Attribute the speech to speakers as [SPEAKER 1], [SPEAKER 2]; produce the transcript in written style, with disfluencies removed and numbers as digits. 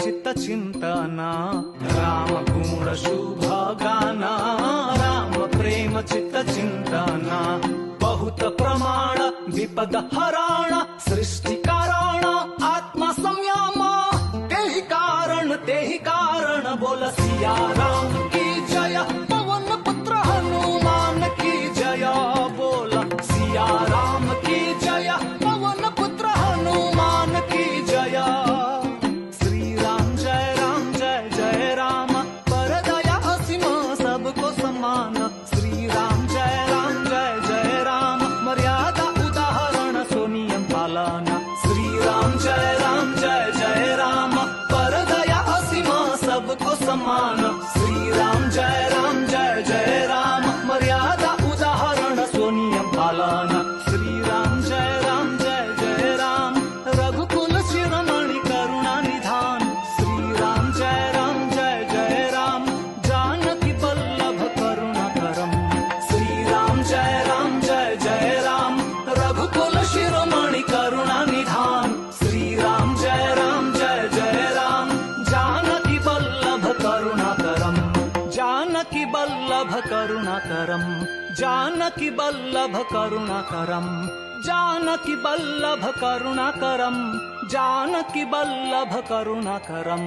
[SPEAKER 1] चित्त चिंतना, राम गुण शुभ गाना, राम प्रेम चित्त चिंतना, बहुत प्रमाण विपद हराण, सृष्टि कारण आत्मा संयम, ते ही कारण बोल सिया राम की जय, पवन पुत्र हनुमान की जय, बोल सिया राम की जय, पवन पुत्र हनुमान की जय। श्री राम जय जय राम, पर दया असीम सबको समान, श्री राम जय राम, मर्यादा उदाहरण सो नियम पालना, श्री राम जय राम, पर दया असीम सबको समान, श्री राम जय राम, मर्यादा उदाहरण सो नियम पालना, श्री राम जय राम, रघुकुल शिरोमणि करुणा निधान, श्री राम जय राम, जानकी वल्लभ करुणा करम, श्री राम जय राम, रघुकुल शिरोमणि करुणा निधान, श्री राम जय राम, जानकी वल्लभ करुणाकरम, जानकी वल्लभ करुणाकरम, जानकी वल्लभ करुणाकरम, जानकी वल्लभ करुणाकरम, जानकी वल्लभ करुणाकरम।